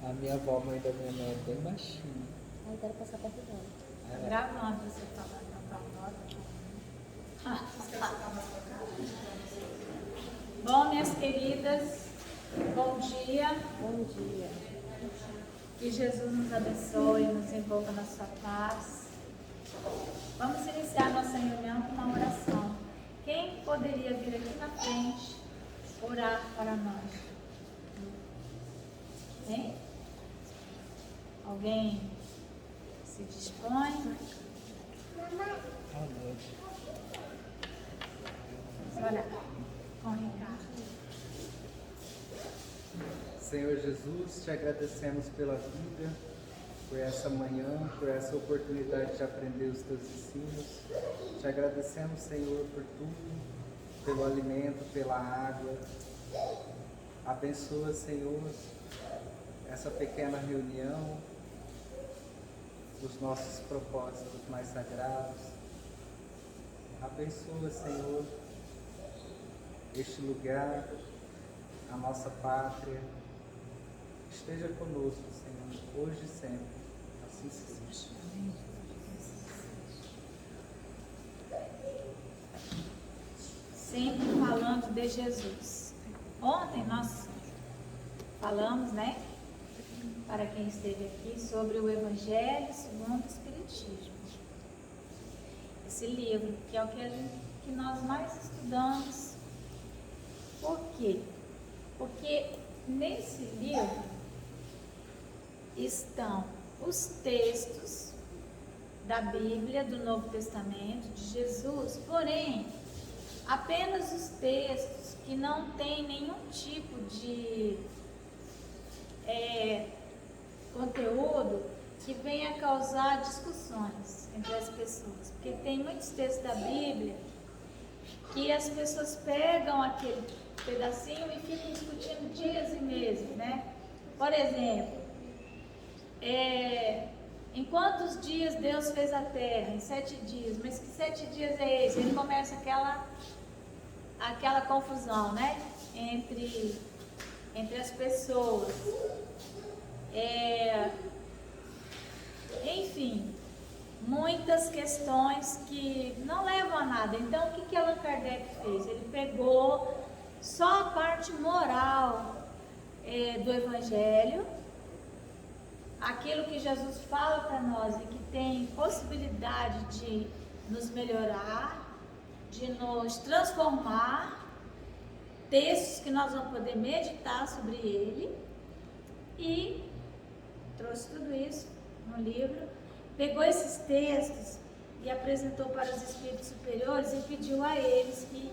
A minha avó, mãe da minha mãe, é bem baixinha. Aí quero passar perto dela. Tá gravando você falando na tua Bom, minhas queridas, bom dia. Bom dia. Que Jesus nos abençoe, nos envolva na sua paz. Vamos iniciar nossa reunião com uma oração. Quem poderia vir aqui na frente orar para nós? Hein? Alguém se dispõe? Boa noite. Vamos orar com o Ricardo. Senhor Jesus, te agradecemos pela vida, por essa manhã, por essa oportunidade de aprender os teus ensinos. Te agradecemos, Senhor, por tudo, pelo alimento, pela água. Abençoa, Senhor, essa pequena reunião, os nossos propósitos mais sagrados. Abençoa, Senhor, este lugar, a nossa pátria. Esteja conosco, Senhor, hoje e sempre. Assim seja. Sempre falando de Jesus. Ontem nós falamos, né, para quem esteve aqui, sobre o Evangelho segundo o Espiritismo. Esse livro, que é o que nós mais estudamos. Por quê? Porque nesse livro estão os textos da Bíblia, do Novo Testamento, de Jesus, porém, apenas os textos que não têm nenhum tipo de conteúdo que venha causar discussões entre as pessoas. Porque tem muitos textos da Bíblia que as pessoas pegam aquele pedacinho e ficam discutindo dias e meses, né? Por exemplo, em quantos dias Deus fez a terra? Em 7 dias. Mas que 7 dias é esse? Ele começa aquela confusão, né? Entre as pessoas. Enfim, muitas questões que não levam a nada. Então, o que Allan Kardec fez? Ele pegou só a parte moral do Evangelho, aquilo que Jesus fala para nós e que tem possibilidade de nos melhorar, de nos transformar, textos que nós vamos poder meditar sobre ele, e trouxe tudo isso no livro, pegou esses textos e apresentou para os espíritos superiores e pediu a eles que,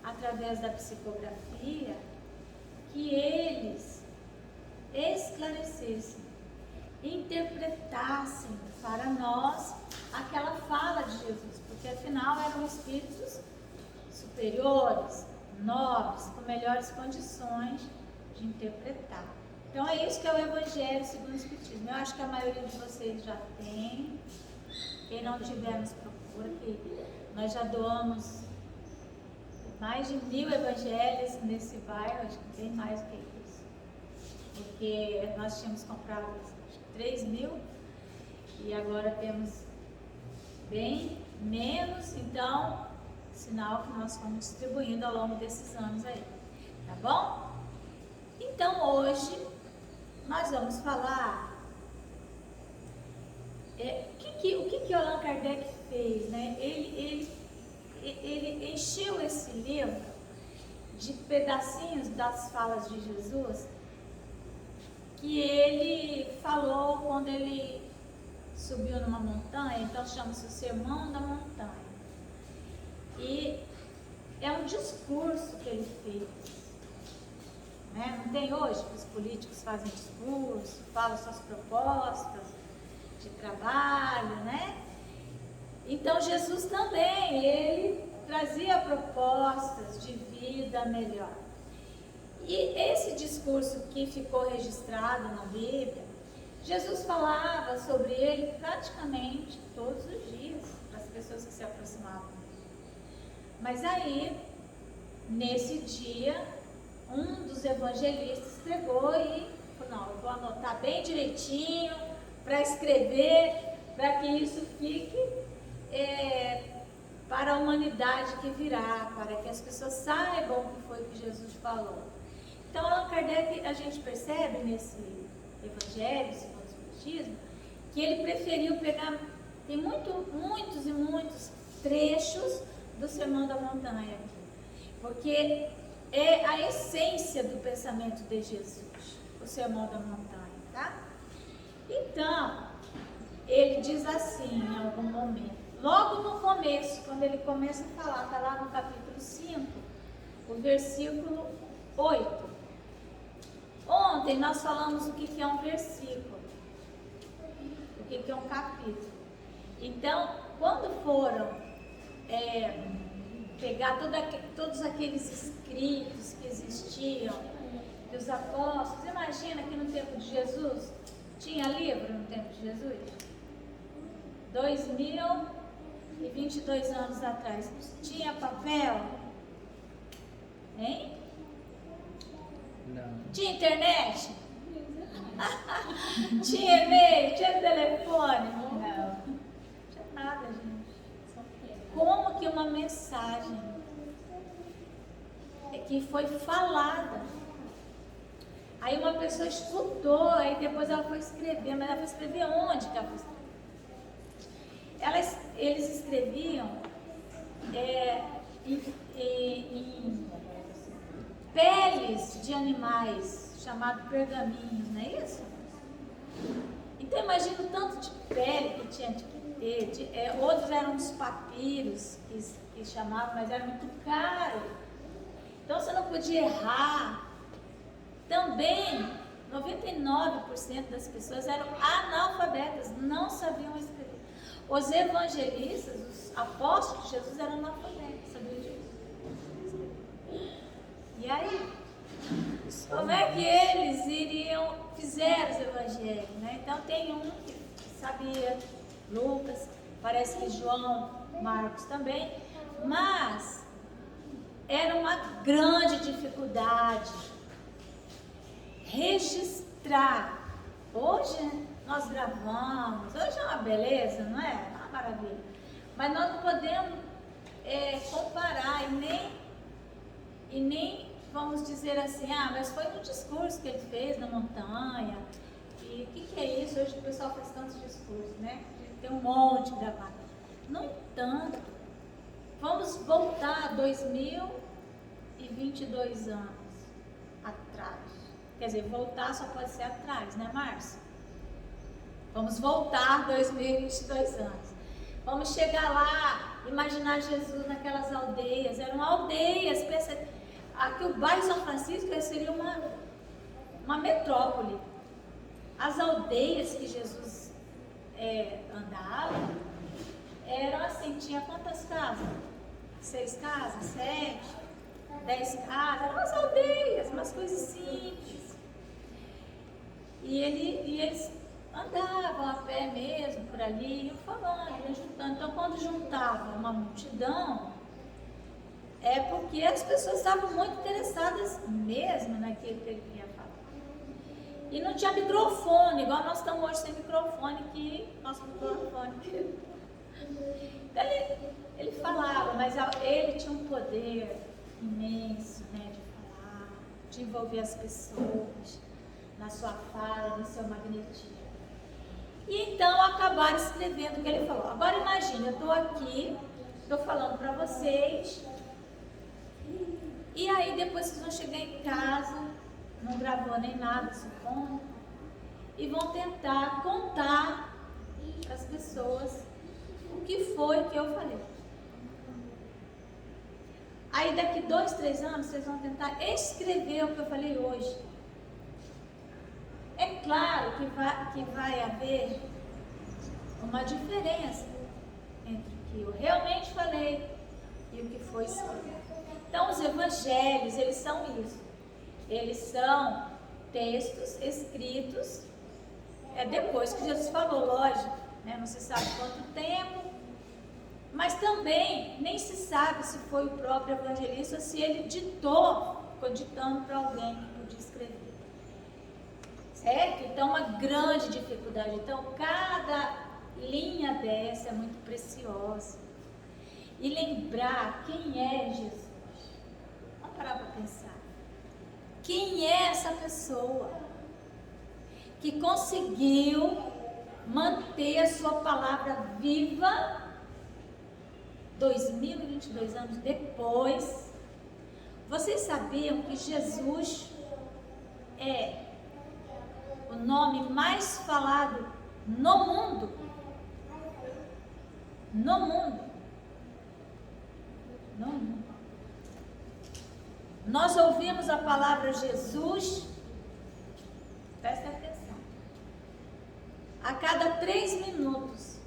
através da psicografia, que eles esclarecessem, interpretassem para nós aquela fala de Jesus, porque afinal eram espíritos superiores, nobres, com melhores condições de interpretar. Então é isso que é o Evangelho segundo o Espiritismo. Eu acho que a maioria de vocês já tem. Quem não tiver, nos procura, que nós já doamos mais de 1000 evangelhos nesse bairro, acho que tem mais do que isso. Porque nós tínhamos comprado acho que 3.000 e agora temos bem menos, então, sinal que nós fomos distribuindo ao longo desses anos aí. Tá bom? Então hoje nós vamos falar o que Allan Kardec fez, né? Ele encheu esse livro de pedacinhos das falas de Jesus que ele falou quando ele subiu numa montanha, então chama-se o Sermão da Montanha. E é um discurso que ele fez. Né? Não tem hoje que os políticos fazem discurso, falam suas propostas de trabalho, né? Então Jesus também, ele trazia propostas de vida melhor. E esse discurso que ficou registrado na Bíblia, Jesus falava sobre ele praticamente todos os dias, para as pessoas que se aproximavam dele. Mas aí, nesse dia, um dos evangelistas pegou e falou, não, eu vou anotar bem direitinho, para escrever, para que isso fique para a humanidade que virá, para que as pessoas saibam o que foi que Jesus falou. Então, Allan Kardec, a gente percebe nesse Evangelho, segundo o Espiritismo, que ele preferiu pegar, tem muitos e muitos trechos do Sermão da Montanha aqui, porque é a essência do pensamento de Jesus, o Sermão da Montanha, tá? Então, ele diz assim em algum momento, logo no começo, quando ele começa a falar, está lá no capítulo 5, o versículo 8. Ontem nós falamos o que é um versículo, o que é um capítulo. Então, quando foram pegar todos aqueles escritos que existiam dos apóstolos, imagina que no tempo de Jesus, tinha livro no tempo de Jesus? 2022 anos atrás, tinha papel? Hein? Não. Tinha internet? Tinha e-mail? Tinha telefone? Não. Não tinha nada, gente. Como que uma mensagem que foi falada, aí uma pessoa estudou, aí depois ela foi escrever, mas ela foi escrever onde que ela foi escrever? Eles escreviam em peles de animais, chamado pergaminhos, não é isso? Então imagina o tanto de pele que tinha que ter, outros eram os papiros que chamavam, mas era muito caro, então você não podia errar. Também 99% das pessoas eram analfabetas, não sabiam escrever. Os evangelistas, os apóstolos de Jesus eram analfabetos, sabiam disso? E aí, como é que eles fizeram os evangelhos, né? Então tem um que sabia, Lucas, parece que João, Marcos também, mas era uma grande dificuldade registrar. Hoje nós gravamos, hoje é uma beleza, não é? É uma maravilha. Mas nós não podemos comparar e nem vamos dizer assim, mas foi no discurso que ele fez na montanha. E o que é isso? Hoje o pessoal faz tantos discursos, né? Tem um monte gravado. No entanto, vamos voltar 2022 anos atrás. Quer dizer, voltar só pode ser atrás, né, Márcia? Vamos voltar 2022 anos. Vamos chegar lá, imaginar Jesus naquelas aldeias. Eram aldeias. Aqui o bairro São Francisco seria uma metrópole. As aldeias que Jesus andava eram assim, tinha quantas casas? 6 casas, 7, 10 casas, eram umas aldeias, umas coisas simples. E eles andavam a pé mesmo por ali, iam falando, iam juntando. Então, quando juntava uma multidão, é porque as pessoas estavam muito interessadas mesmo naquilo que ele ia falar. E não tinha microfone, igual nós estamos hoje sem microfone, nosso microfone. Então, ele falava, mas ele tinha um poder imenso, né, de falar, de envolver as pessoas na sua fala, no seu magnetismo. E então acabaram escrevendo o que ele falou. Agora imagine, eu estou aqui, estou falando para vocês, e aí depois vocês vão chegar em casa, não gravou nem nada, supondo, e vão tentar contar para as pessoas o que foi que eu falei. Aí daqui 2, 3 anos vocês vão tentar escrever o que eu falei hoje. É claro que vai haver uma diferença entre o que eu realmente falei e o que foi escrito. Então os evangelhos, eles são isso. Eles são textos escritos depois que Jesus falou, lógico, né? Não se sabe quanto tempo, mas também nem se sabe se foi o próprio evangelista ou se ele ficou ditando para alguém que podia escrever. Certo? Então, uma grande dificuldade. Então, cada linha dessa é muito preciosa. E lembrar quem é Jesus. Vamos parar para pensar. Quem é essa pessoa que conseguiu manter a sua palavra viva 2022 anos depois? Vocês sabiam que Jesus é o nome mais falado no mundo? No mundo. No mundo. Nós ouvimos a palavra Jesus, presta atenção, a cada 3 minutos.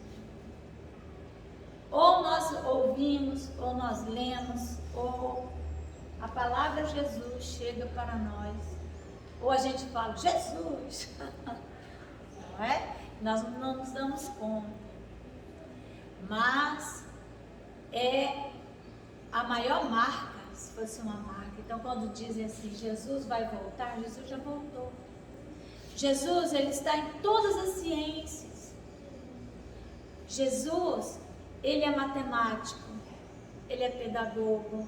Ou nós ouvimos, ou nós lemos, ou a palavra Jesus chega para nós. Ou a gente fala, Jesus, não é? Nós não nos damos conta. Mas é a maior marca, se fosse uma marca. Então, quando dizem assim, Jesus vai voltar, Jesus já voltou. Jesus, ele está em todas as ciências. Jesus, ele é matemático, ele é pedagogo,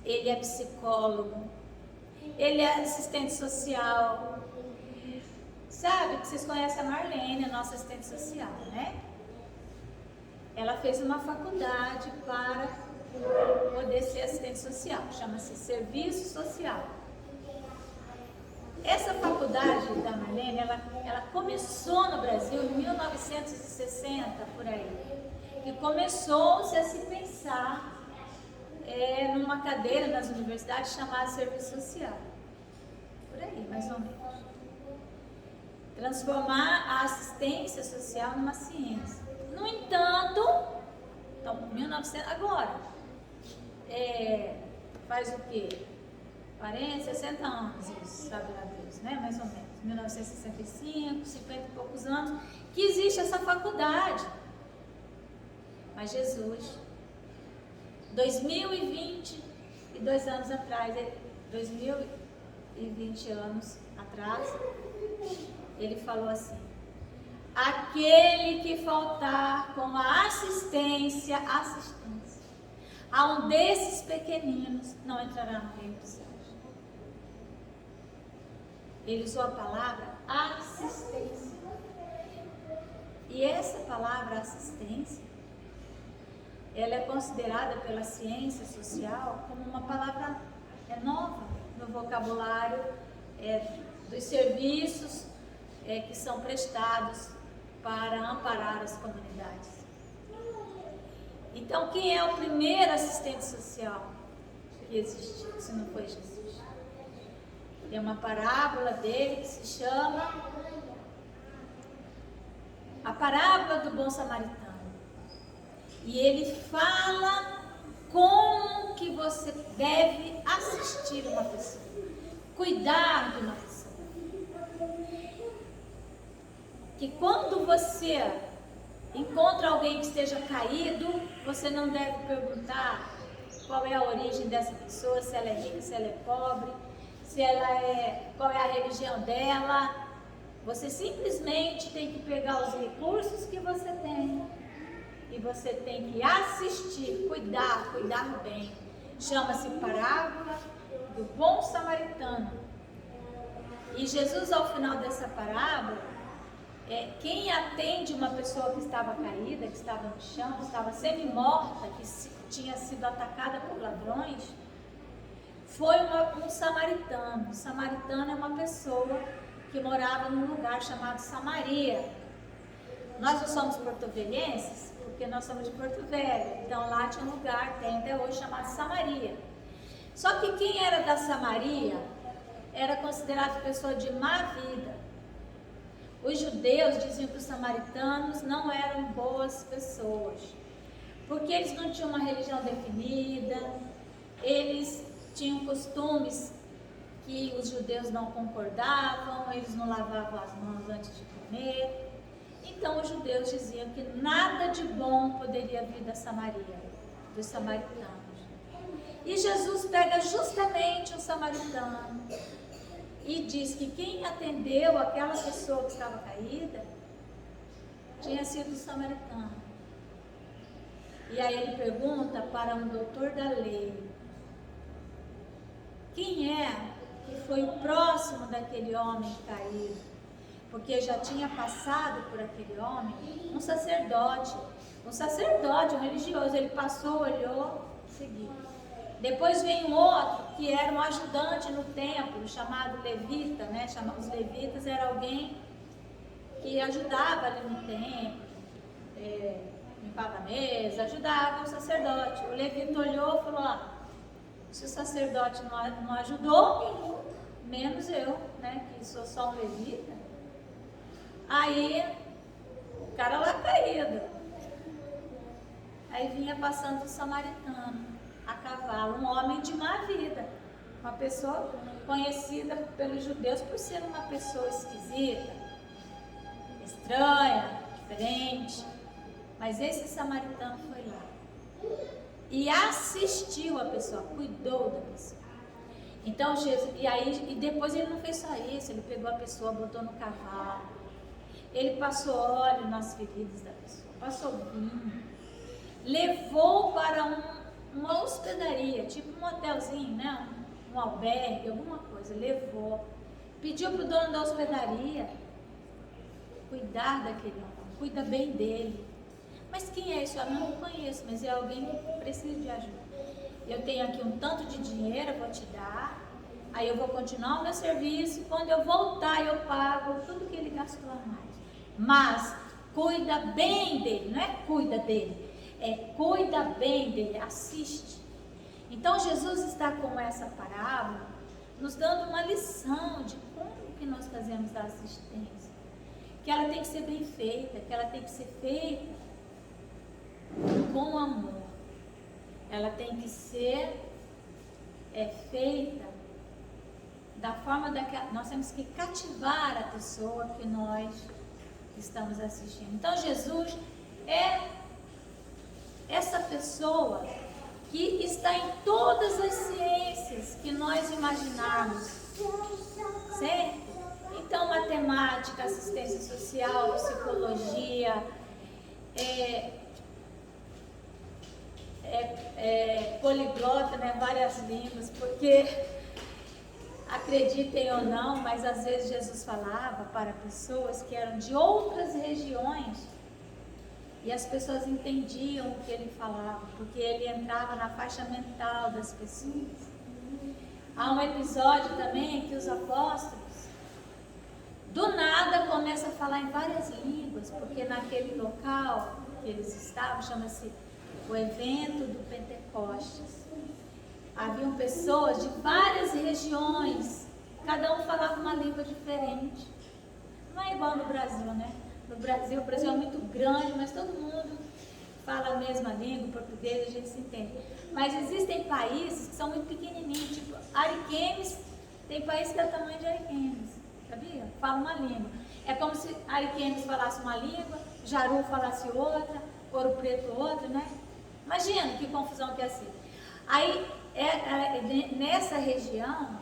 ele é psicólogo, ele é assistente social. Sabe que vocês conhecem a Marlene, a nossa assistente social, né? Ela fez uma faculdade para poder ser assistente social, chama-se Serviço Social. Essa faculdade da Marlene, ela começou no Brasil em 1960, por aí. E começou-se a se pensar numa cadeira nas universidades chamada Serviço Social. Por aí, mais ou menos. Transformar a assistência social numa ciência. No entanto, então, 1900, agora, faz o quê? 40, 60 anos, isso, sabe lá Deus, né? Mais ou menos. 1965, 50 e poucos anos, que existe essa faculdade. Mas Jesus, 2022 anos atrás, 2020 anos atrás, ele falou assim: aquele que faltar com a assistência a um desses pequeninos não entrará no reino dos céus. Ele usou a palavra assistência. E essa palavra assistência, ela é considerada pela ciência social como uma palavra nova no vocabulário dos serviços que são prestados para amparar as comunidades. Então, quem é o primeiro assistente social que existiu, se não foi Jesus? Tem uma parábola dele que se chama a parábola do bom samaritano. E ele fala como que você deve assistir uma pessoa, cuidar de uma pessoa. Que quando você encontra alguém que esteja caído, você não deve perguntar qual é a origem dessa pessoa, se ela é rica, se ela é pobre, qual é a religião dela. Você simplesmente tem que pegar os recursos que você tem e você tem que assistir, cuidar bem. Chama-se parábola do bom samaritano. E Jesus, ao final dessa parábola, quem atende uma pessoa que estava caída, que estava no chão, que estava semi-morta, que tinha sido atacada por ladrões, foi um samaritano. O samaritano é uma pessoa que morava num lugar chamado Samaria. Nós não somos porto-velhenses, porque nós somos de Porto Velho. Então lá tinha um lugar, tem até hoje, chamado Samaria. Só que quem era da Samaria era considerado pessoa de má vida. Os judeus diziam que os samaritanos não eram boas pessoas, porque eles não tinham uma religião definida, eles tinham costumes que os judeus não concordavam, eles não lavavam as mãos antes de comer. Então os judeus diziam que nada de bom poderia vir da Samaria, dos samaritanos. E Jesus pega justamente um samaritano E diz que quem atendeu aquela pessoa que estava caída tinha sido o samaritano. E aí ele pergunta para um doutor da lei: quem é que foi o próximo daquele homem caído? Porque já tinha passado por aquele homem um sacerdote, um religioso. Ele passou, olhou, seguiu. Depois vem um outro que era um ajudante no templo, chamado levita, né? Os levitas era alguém que ajudava ali no templo, limpava a mesa, ajudava o sacerdote. O levita olhou e falou: se o sacerdote não ajudou, menos eu, né? Que sou só um levita. Aí, o cara lá caído. Aí vinha passando o samaritano a cavalo, um homem de má vida, uma pessoa conhecida pelos judeus por ser uma pessoa esquisita, estranha, diferente. Mas esse samaritano foi lá e assistiu a pessoa, cuidou da pessoa. Então Jesus, e depois ele não fez só isso, ele pegou a pessoa, botou no cavalo, ele passou óleo nas feridas da pessoa, passou vinho, levou para uma hospedaria, tipo um hotelzinho, né? Um albergue, alguma coisa, levou, pediu para o dono da hospedaria cuidar daquele homem, cuida bem dele. Mas quem é esse homem? Eu não conheço, mas é alguém que precisa de ajuda. Eu tenho aqui um tanto de dinheiro, eu vou te dar, aí eu vou continuar o meu serviço, quando eu voltar eu pago tudo que ele gastou a mais. Mas cuida bem dele, não é cuida dele, é cuida bem dele, assiste. Então Jesus está com essa parábola nos dando uma lição de como que nós fazemos a assistência, que ela tem que ser bem feita, que ela tem que ser feita com amor, ela tem que ser feita da forma que nós temos que cativar a pessoa que nós estamos assistindo. Então Jesus é essa pessoa que está em todas as ciências que nós imaginarmos, certo? Então, matemática, assistência social, psicologia, poliglota, né? Várias línguas, porque, acreditem ou não, mas às vezes Jesus falava para pessoas que eram de outras regiões e as pessoas entendiam o que ele falava, porque ele entrava na faixa mental das pessoas. Há um episódio também que os apóstolos do nada começam a falar em várias línguas, porque naquele local que eles estavam, chama-se o evento do Pentecostes. Haviam pessoas de várias regiões, cada um falava uma língua diferente. Não é igual no Brasil, né? No Brasil, o Brasil é muito grande, mas todo mundo fala a mesma língua, português, a gente se entende. Mas existem países que são muito pequenininhos, tipo Ariquemes, tem país que é o tamanho de Ariquemes, sabia? Fala uma língua. É como se Ariquemes falasse uma língua, Jaru falasse outra, Ouro Preto outra, né? Imagina que confusão que é assim. Aí, nessa região,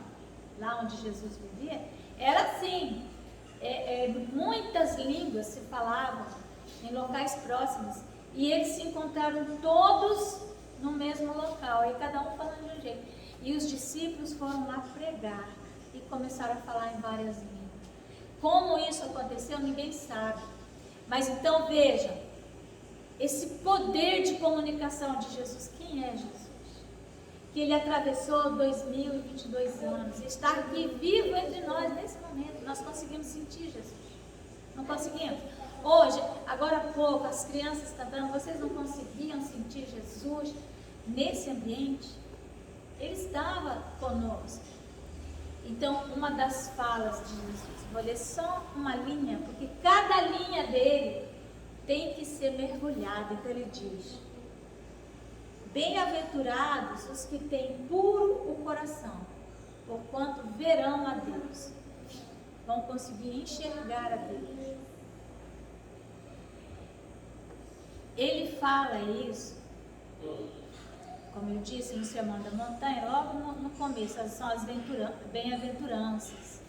lá onde Jesus vivia, era assim, muitas línguas se falavam em locais próximos, e eles se encontraram todos no mesmo local, e cada um falando de um jeito. E os discípulos foram lá pregar, e começaram a falar em várias línguas. Como isso aconteceu, ninguém sabe. Mas então veja, esse poder de comunicação de Jesus, quem é Jesus? Que ele atravessou 2022 anos, está aqui vivo entre nós nesse momento. Nós conseguimos sentir Jesus? Não conseguimos? Hoje, agora há pouco, as crianças cantando, vocês não conseguiam sentir Jesus nesse ambiente? Ele estava conosco. Então, uma das falas de Jesus, vou ler só uma linha, porque cada linha dele tem que ser mergulhada. Então ele diz: bem-aventurados os que têm puro o coração, porquanto verão a Deus. Vão conseguir enxergar a Deus. Ele fala isso, como eu disse no Sermão da Montanha, logo no começo, são as bem-aventuranças.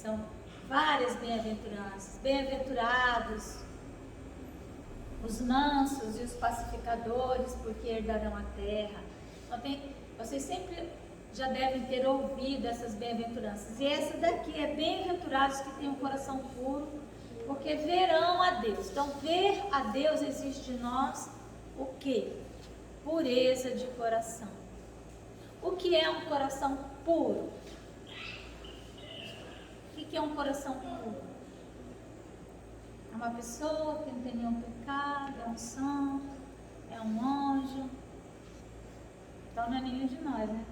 São várias bem-aventuranças. Bem-aventurados os mansos e os pacificadores, porque herdarão a terra. Então, vocês sempre já devem ter ouvido essas bem-aventuranças. E essa daqui é bem-aventurados que têm um coração puro, porque verão a Deus. Então, ver a Deus exige de nós o quê? Pureza de coração. O que é um coração puro? O que é um coração puro? É uma pessoa que não tem nenhum pecado, é um santo, é um anjo. Então não é nenhum de nós, né?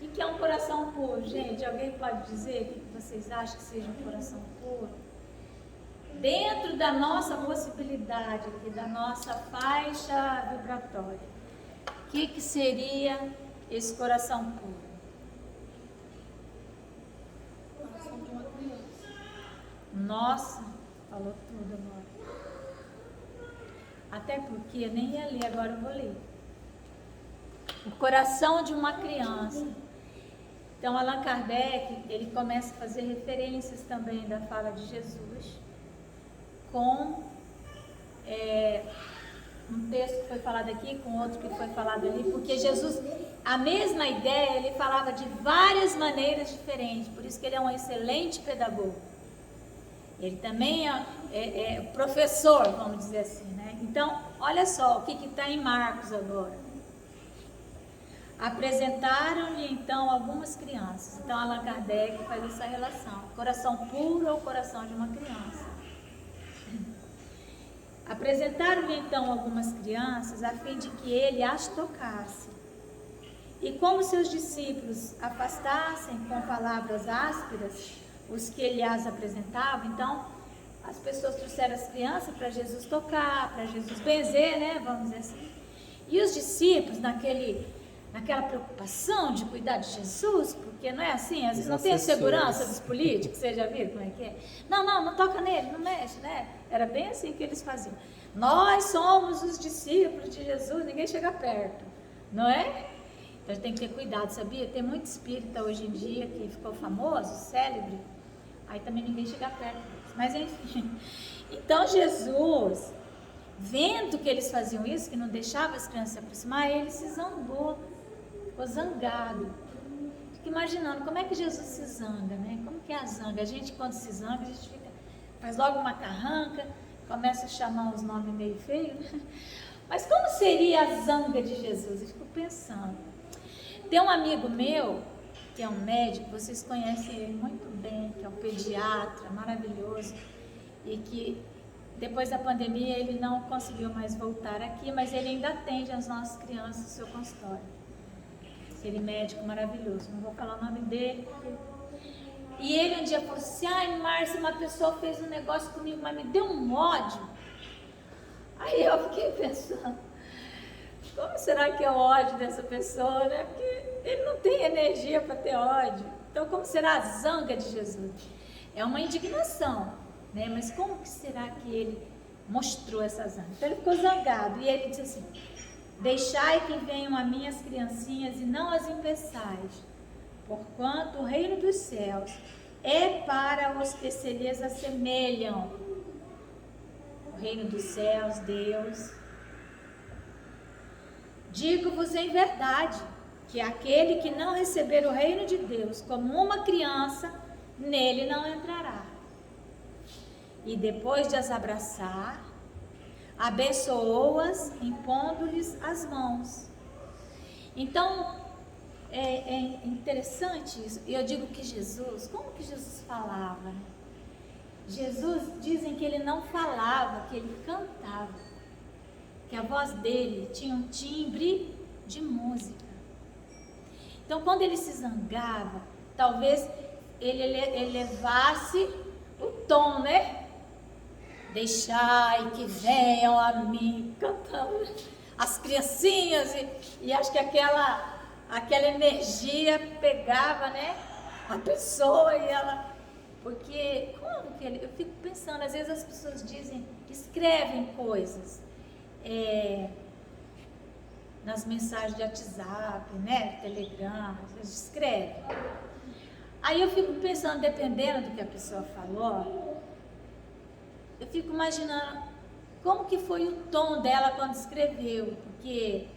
O que é um coração puro, gente? Alguém pode dizer o que vocês acham que seja um coração puro? Dentro da nossa possibilidade aqui, da nossa faixa vibratória, o que seria esse coração puro? Coração de uma criança. Nossa, falou tudo agora. Até porque eu nem ia ler, agora eu vou ler. O coração de uma criança. Então, Allan Kardec, ele começa a fazer referências também da fala de Jesus com um texto que foi falado aqui, com outro que foi falado ali, porque Jesus, a mesma ideia, ele falava de várias maneiras diferentes, por isso que ele é um excelente pedagogo. Ele também é professor, vamos dizer assim, né? Então, olha só o que está em Marcos agora. Apresentaram-lhe então algumas crianças. Então, Allan Kardec faz essa relação. Coração puro é o coração de uma criança. Apresentaram-lhe então algumas crianças a fim de que ele as tocasse. E como seus discípulos afastassem com palavras ásperas os que ele as apresentava, então as pessoas trouxeram as crianças para Jesus tocar, para Jesus benzer, né? Vamos dizer assim. E os discípulos, naquela preocupação de cuidar de Jesus, porque não é assim, às vezes não tem a segurança dos políticos, você já viu como é que é? Não toca nele, não mexe, né? Era bem assim que eles faziam. Nós somos os discípulos de Jesus, ninguém chega perto, não é? Então a gente tem que ter cuidado, sabia? Tem muito espírita hoje em dia que ficou famoso, célebre, aí também ninguém chega perto deles. Mas enfim, então Jesus, vendo que eles faziam isso, que não deixavam as crianças se aproximar, ele se zangou, ficou zangado. Fico imaginando como é que Jesus se zanga, né? Como que é a zanga? A gente quando se zanga, a gente faz logo uma carranca, começa a chamar os nomes meio feios, né? Mas como seria a zanga de Jesus? Eu fico pensando. Tem um amigo meu, que é um médico, vocês conhecem ele muito bem, que é um pediatra maravilhoso, e que depois da pandemia ele não conseguiu mais voltar aqui, mas ele ainda atende as nossas crianças no seu consultório. Aquele médico maravilhoso, não vou falar o nome dele. E ele um dia falou assim: ai, Márcia, uma pessoa fez um negócio comigo, mas me deu um ódio. Aí eu fiquei pensando, como será que é o ódio dessa pessoa, né? Porque ele não tem energia para ter ódio. Então, como será a zanga de Jesus? É uma indignação, né? Mas como que será que ele mostrou essa zanga? Então, ele ficou zangado e ele disse assim: deixai que venham a mim as criancinhas e não as impeçais, porquanto o reino dos céus é para os que se lhes assemelham. O reino dos céus, Deus. Digo-vos em verdade, que aquele que não receber o reino de Deus como uma criança, nele não entrará. E depois de as abraçar, abençoou-as, impondo-lhes as mãos. Então, é interessante isso. Eu digo que Jesus, como que Jesus falava? Jesus, dizem que ele não falava, que ele cantava. Que a voz dele tinha um timbre de música. Então, quando ele se zangava, talvez ele elevasse o tom, né? Deixai que venham a mim, cantando as criancinhas, e acho que aquela energia pegava, né, a pessoa e ela... Porque, como que ele... Eu fico pensando, às vezes as pessoas dizem, escrevem coisas nas mensagens de WhatsApp, né, Telegram, às vezes escrevem. Aí eu fico pensando, dependendo do que a pessoa falou, eu fico imaginando como que foi o tom dela quando escreveu, porque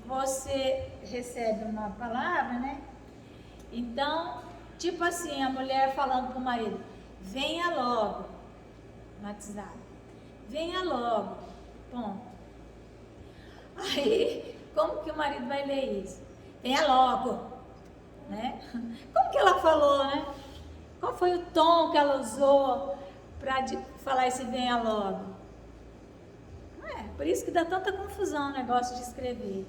você recebe uma palavra, né? Então, tipo assim, a mulher falando pro marido, venha logo, no WhatsApp, venha logo, ponto. Aí, como que o marido vai ler isso? Venha logo, né? Como que ela falou, né? Qual foi o tom que ela usou para falar esse venha logo? Por isso que dá tanta confusão o negócio de escrever.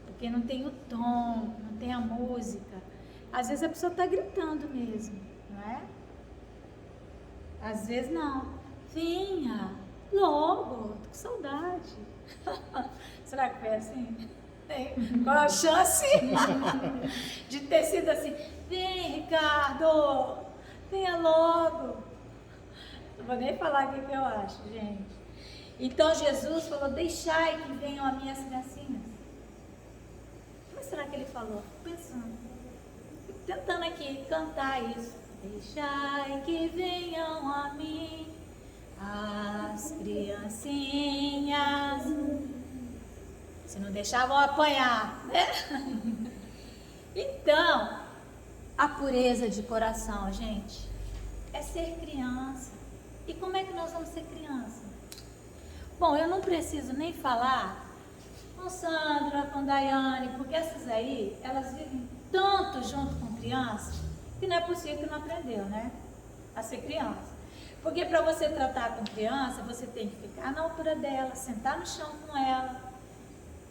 Porque não tem o tom, não tem a música. Às vezes a pessoa está gritando mesmo, não é? Às vezes não. Venha, logo, tô com saudade. Será que foi assim? Qual a chance de ter sido assim? Vem, Ricardo, venha logo. Não vou nem falar o que eu acho, gente. Então Jesus falou, deixai que venham as minhas criancinhas. Como será que ele falou? Fico pensando. Fico tentando aqui cantar isso. Deixai que venham a mim as criancinhas. Se não deixavam apanhar, né? Então, a pureza de coração, gente, é ser criança. E como é que nós vamos ser criança? Bom, eu não preciso nem falar com Sandra, com Daiane, porque essas aí, elas vivem tanto junto com criança, que não é possível que não aprendeu, né? A ser criança. Porque para você tratar com criança, você tem que ficar na altura dela, sentar no chão com ela,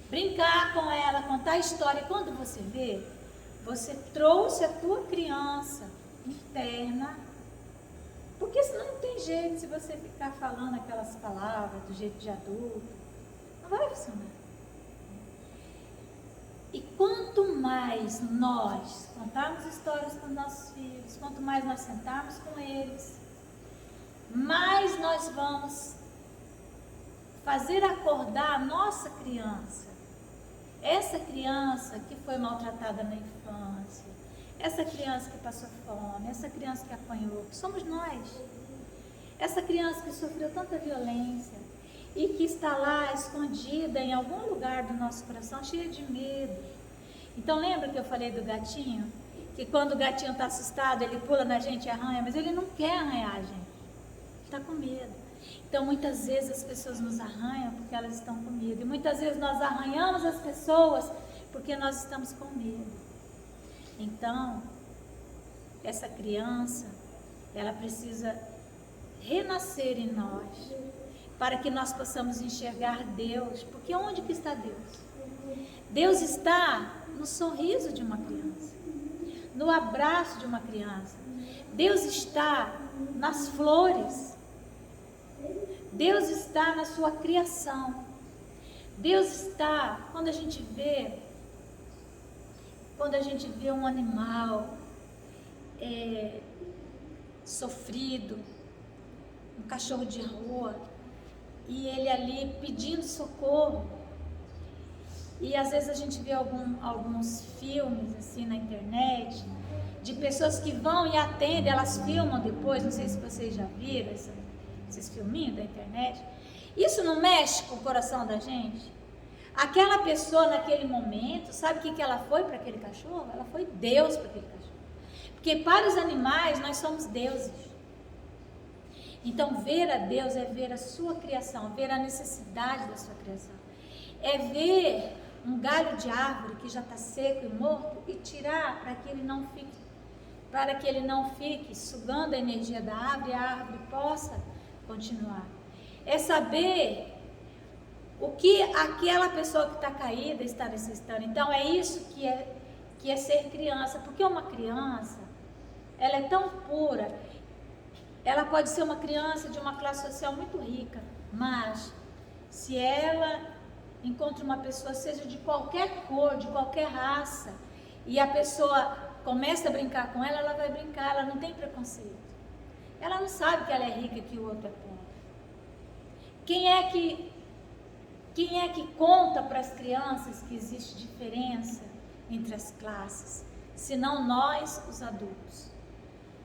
brincar com ela, contar história. E quando você vê, você trouxe a tua criança interna. Porque senão não tem jeito, se você ficar falando aquelas palavras do jeito de adulto, não vai funcionar. E quanto mais nós contarmos histórias com nossos filhos, quanto mais nós sentarmos com eles, mais nós vamos fazer acordar a nossa criança. Essa criança que foi maltratada na infância, essa criança que passou fome, essa criança que apanhou, que somos nós. Essa criança que sofreu tanta violência e que está lá escondida em algum lugar do nosso coração, cheia de medo. Então lembra que eu falei do gatinho? Que quando o gatinho está assustado, ele pula na gente e arranha, mas ele não quer arranhar a gente. Está com medo. Então muitas vezes as pessoas nos arranham porque elas estão com medo. E muitas vezes nós arranhamos as pessoas porque nós estamos com medo. Então, essa criança, ela precisa renascer em nós, para que nós possamos enxergar Deus. Porque onde que está Deus? Deus está no sorriso de uma criança, no abraço de uma criança. Deus está nas flores. Deus está na sua criação. Deus está quando a gente vê um animal sofrido, um cachorro de rua, e ele ali pedindo socorro. E às vezes a gente vê alguns filmes assim na internet, de pessoas que vão e atendem, elas filmam depois, não sei se vocês já viram esses filminhos da internet. Isso não mexe com o coração da gente? Aquela pessoa naquele momento, sabe o que ela foi para aquele cachorro? Ela foi Deus para aquele cachorro. Porque para os animais nós somos deuses. Então ver a Deus é ver a sua criação, ver a necessidade da sua criação. É ver um galho de árvore que já está seco e morto e tirar para que ele não fique sugando a energia da árvore e a árvore possa continuar. É saber o que aquela pessoa que está caída está necessitando. Então é isso que é ser criança, porque uma criança, ela é tão pura, ela pode ser uma criança de uma classe social muito rica, mas se ela encontra uma pessoa, seja de qualquer cor, de qualquer raça, e a pessoa começa a brincar com ela, ela vai brincar, ela não tem preconceito. Ela não sabe que ela é rica e que o outro é pobre. Quem é que conta para as crianças que existe diferença entre as classes? senão nós, os adultos.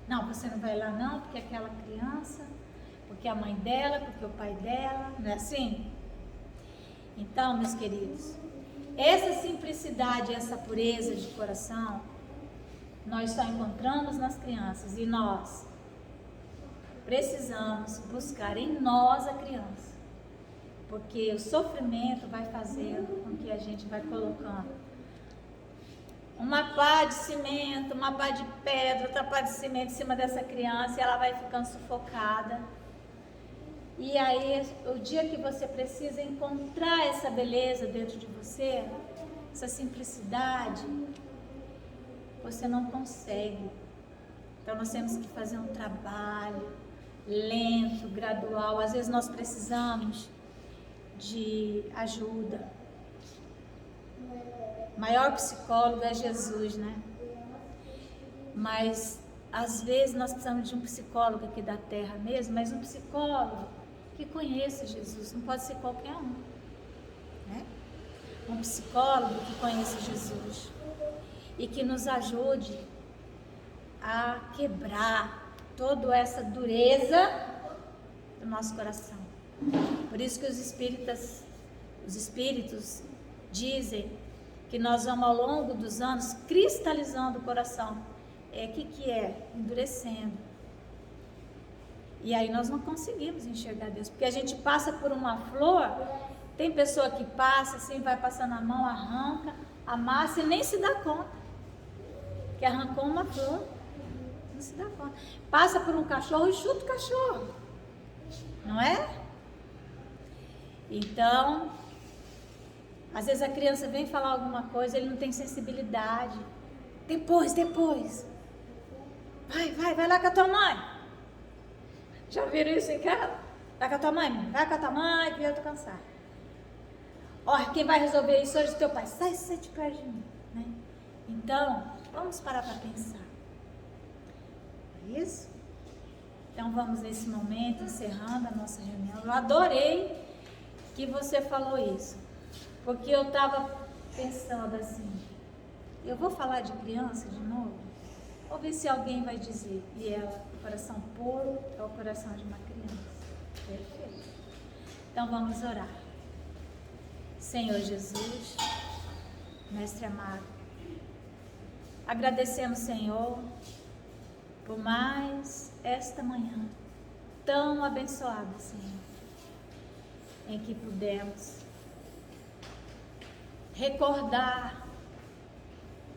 Não, você não vai lá não, porque aquela criança, porque a mãe dela, porque o pai dela, não é assim? Então, meus queridos, essa simplicidade, essa pureza de coração, nós só encontramos nas crianças, e nós precisamos buscar em nós a criança, porque o sofrimento vai fazendo com que a gente vai colocando uma pá de cimento, uma pá de pedra, outra pá de cimento em cima dessa criança, e ela vai ficando sufocada. E aí, o dia que você precisa encontrar essa beleza dentro de você, essa simplicidade, você não consegue. Então, nós temos que fazer um trabalho lento, gradual. Às vezes, nós precisamos de ajuda. O maior psicólogo é Jesus, né? Mas, às vezes, nós precisamos de um psicólogo aqui da terra mesmo, mas um psicólogo que conheça Jesus, não pode ser qualquer um, né? Um psicólogo que conheça Jesus e que nos ajude a quebrar toda essa dureza do nosso coração. Por isso que os espíritos dizem que nós vamos ao longo dos anos cristalizando o coração. Que é? Endurecendo. E aí nós não conseguimos enxergar Deus, porque a gente passa por uma flor, tem pessoa que passa assim, vai passando a mão, arranca, amassa e nem se dá conta que arrancou uma flor, não se dá conta. Passa por um cachorro e chuta o cachorro, não é? Então, às vezes a criança vem falar alguma coisa, ele não tem sensibilidade. Depois. Vai lá com a tua mãe. Já viram isso em casa? Vai com a tua mãe, vai com a tua mãe, que eu tô cansada. Olha, quem vai resolver isso hoje é teu pai. Sai de perto de mim, né? Então, vamos parar para pensar. Isso? Então, vamos nesse momento, encerrando a nossa reunião. Eu adorei que você falou isso, porque eu estava pensando assim, eu vou falar de criança de novo? Vou ver se alguém vai dizer. E ela, o coração puro é o coração de uma criança. Perfeito. Então vamos orar. Senhor Jesus, Mestre amado, agradecemos, Senhor, por mais esta manhã tão abençoada, Senhor, em que pudemos recordar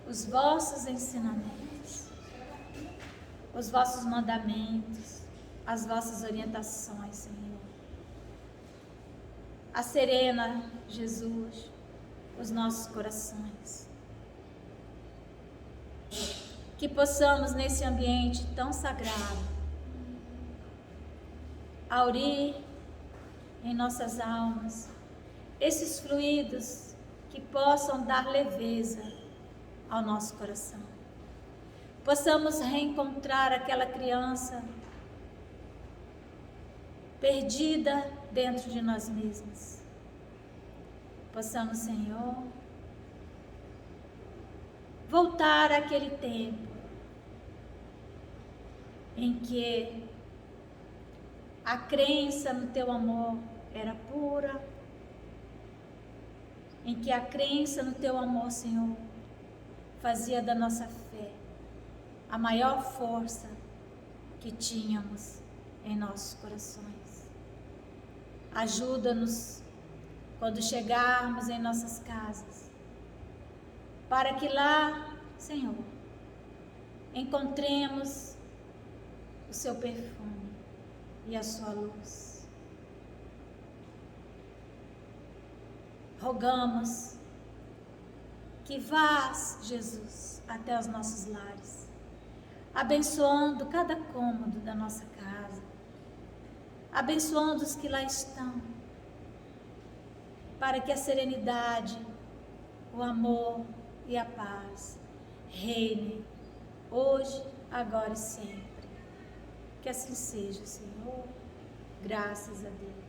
os vossos ensinamentos, os vossos mandamentos, as vossas orientações, Senhor. Acerena, Jesus, os nossos corações. Que possamos, nesse ambiente tão sagrado, aurir em nossas almas esses fluidos que possam dar leveza ao nosso coração. Possamos reencontrar aquela criança perdida dentro de nós mesmos. Possamos, Senhor, voltar àquele tempo em que a crença no teu amor era pura, em que a crença no teu amor, Senhor, fazia da nossa fé a maior força que tínhamos em nossos corações. Ajuda-nos quando chegarmos em nossas casas, para que lá, Senhor, encontremos o seu perfume e a sua luz. Rogamos que vás, Jesus, até os nossos lares, abençoando cada cômodo da nossa casa, abençoando os que lá estão, para que a serenidade, o amor e a paz reine hoje, agora e sempre. Que assim seja, Senhor. Graças a Deus.